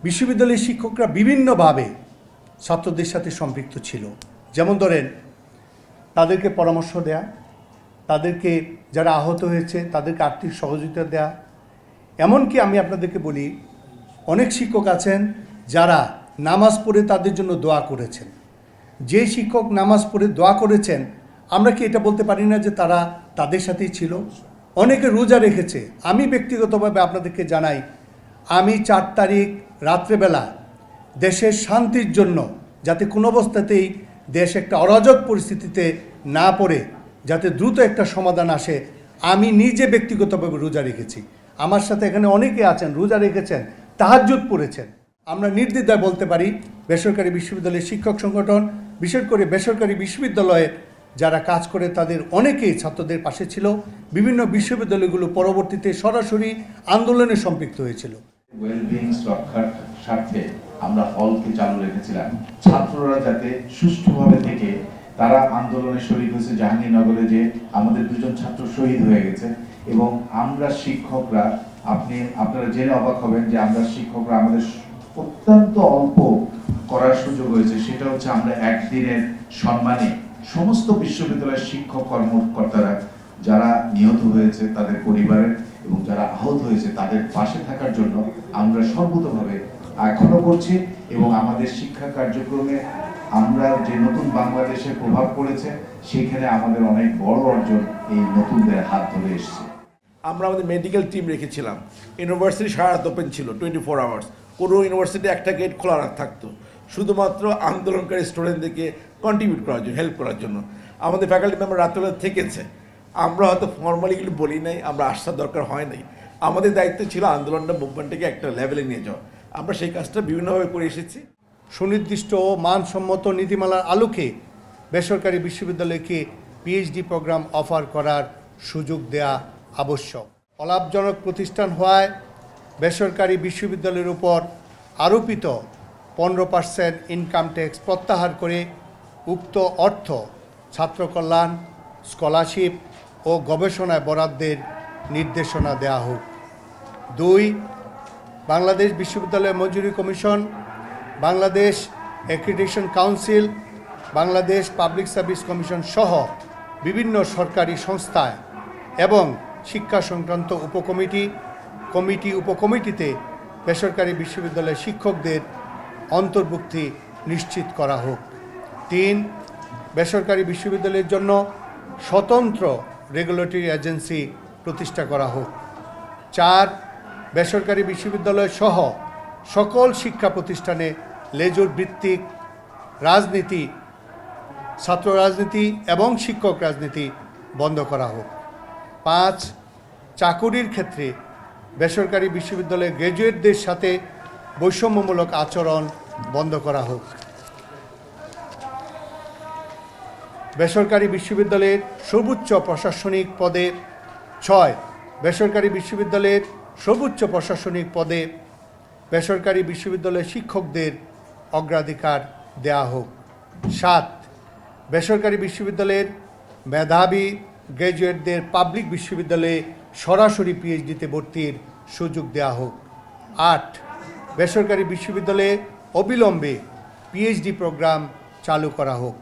বিশ্ববিদ্যালয়ের শিক্ষকরা বিভিন্নভাবে ছাত্রদের সাথে সম্পৃক্ত ছিল। যেমন ধরেন, তাদেরকে পরামর্শ দেয়া, তাদেরকে যারা আহত হয়েছে তাদেরকে আর্থিক সহযোগিতা দেয়া। এমনকি আমি আপনাদেরকে বলি, অনেক শিক্ষক আছেন যারা নামাজ পড়ে তাদের জন্য দোয়া করেছেন। যে শিক্ষক নামাজ পড়ে দোয়া করেছেন, আমরা কি এটা বলতে পারি না যে তারা তাদের সাথেই ছিল? অনেকে রোজা রেখেছে। আমি ব্যক্তিগতভাবে আপনাদেরকে জানাই, আমি 4 তারিখ রাত্রেবেলা দেশের শান্তির জন্য, যাতে কোনো অবস্থাতেই দেশ একটা অরাজক পরিস্থিতিতে না পড়ে, যাতে দ্রুত একটা সমাধান আসে, আমি নিজে ব্যক্তিগতভাবে রোজা রেখেছি। আমার সাথে এখানে অনেকে আছেন রোজা রেখেছেন, তাহাজ্জুদ পড়েছেন। আমরা নির্দ্বিধায় বলতে পারি, বেসরকারি বিশ্ববিদ্যালয়ের শিক্ষক সংগঠন, বিশেষ করে বেসরকারি বিশ্ববিদ্যালয়ে যারা কাজ করে তাদের অনেকেই ছাত্রদের পাশে ছিল। বিভিন্ন বিশ্ববিদ্যালয়গুলো পরবর্তীতে সরাসরি আন্দোলনে সম্পৃক্ত হয়েছিল। ওয়েলবিংস রক্ষার স্বার্থে আমরা হলকে চালু রেখেছিলাম, ছাত্ররা যাতে সুষ্ঠুভাবে থেকে তারা আন্দোলনে শরীক হয়েছে। জাহাঙ্গীরনগরে যে আমাদের 2জন ছাত্র শহীদ হয়ে গেছে, এবং আমরা শিক্ষকরা, আপনারা জেনে অবাক হবেন যে আমরা শিক্ষকরা আমাদের অত্যন্ত অল্প করার সুযোগ হয়েছে। সেটা হচ্ছে আমরা একদিনের সম্মানে সমস্ত বিশ্ববিদ্যালয়ের শিক্ষক কর্মকর্তারা যারা নিহত হয়েছে তাদের পরিবারের এবং যারা আহত হয়েছে তাদের পাশে থাকার জন্য আমরা সর্বতভাবে এখনো করছি। এবং আমাদের শিক্ষা কার্যক্রমে আমরা যে নতুন বাংলাদেশের প্রভাব পড়েছে, সেখানে আমাদের অনেক বড় অর্জন এই নতুনদের হাত ধরে এসেছে। আমরা আমাদের মেডিকেল টিম রেখেছিলাম। ইউনিভার্সিটি সারা রাত ওপেন ছিল, 24 আওয়ার্স। কোনো ইউনিভার্সিটি একটা গেট খোলা থাকতো শুধুমাত্র আন্দোলনকারী স্টুডেন্টদেরকে কন্ট্রিবিউট করার জন্য, হেল্প করার জন্য। আমাদের ফ্যাকাল্টি মেম্বার রাত্রেবেলা থেকেছে। আমরা হয়তো ফর্মালি এগুলো বলি নাই, আমরা আসার দরকার হয় নাই। আমাদের দায়িত্ব ছিল আন্দোলনটা, মুভমেন্টটাকে একটা লেভেলে নিয়ে যাওয়া। আমরা সেই কাজটা বিভিন্নভাবে করে এসেছি। সুনির্দিষ্ট ও মানসম্মত নীতিমালার আলোকে বেসরকারি বিশ্ববিদ্যালয়কে পিএইচডি প্রোগ্রাম অফার করার সুযোগ দেয়া আবশ্যক। অলাভজনক প্রতিষ্ঠান হওয়ায় বেসরকারি বিশ্ববিদ্যালয়ের উপর আরোপিত 15% ইনকাম ট্যাক্স প্রত্যাহার করে উক্ত অর্থ ছাত্রকল্যাণ, স্কলারশিপ ও গবেষণায় বরাদ্দের নির্দেশনা দেওয়া হোক। 2. বাংলাদেশ বিশ্ববিদ্যালয় মঞ্জুরি commission, Bangladesh accreditation council, Bangladesh public service commission সহ বিভিন্ন সরকারি সংস্থায় এবং শিক্ষা সংক্রান্ত উপকমিটিতে বেসরকারি বিশ্ববিদ্যালয়ের শিক্ষকদের অন্তর্ভুক্তি নিশ্চিত করা হোক। 3. বেসরকারি বিশ্ববিদ্যালয়ের জন্য স্বতন্ত্র রেগুলেটরি এজেন্সি প্রতিষ্ঠা করা হোক। 4. বেসরকারি বিশ্ববিদ্যালয় সহ সকল শিক্ষা প্রতিষ্ঠানে লেজুর ভিত্তিক রাজনীতি, ছাত্র রাজনীতি এবং শিক্ষক রাজনীতি বন্ধ করা হোক। 5. চাকুরির ক্ষেত্রে বেসরকারি বিশ্ববিদ্যালয়ের গ্র্যাজুয়েটদের সাথে বৈষম্যমূলক আচরণ বন্ধ করা হোক। বেসরকারি বিশ্ববিদ্যালয়ের সর্বোচ্চ প্রশাসনিক পদে 6. বেসরকারি বিশ্ববিদ্যালয়ের সর্বোচ্চ প্রশাসনিক পদে বেসরকারি বিশ্ববিদ্যালয়ের শিক্ষকদের অগ্রাধিকার দেয়া হোক। 7. বেসরকারি বিশ্ববিদ্যালয়ের মেধাবী গ্র্যাজুয়েটদের পাবলিক বিশ্ববিদ্যালয়ে সরাসরি পিএইচডিতে ভর্তির সুযোগ দেওয়া হোক। 8. বেসরকারি বিশ্ববিদ্যালয়ে অবিলম্বে পিএইচডি প্রোগ্রাম চালু করা হোক।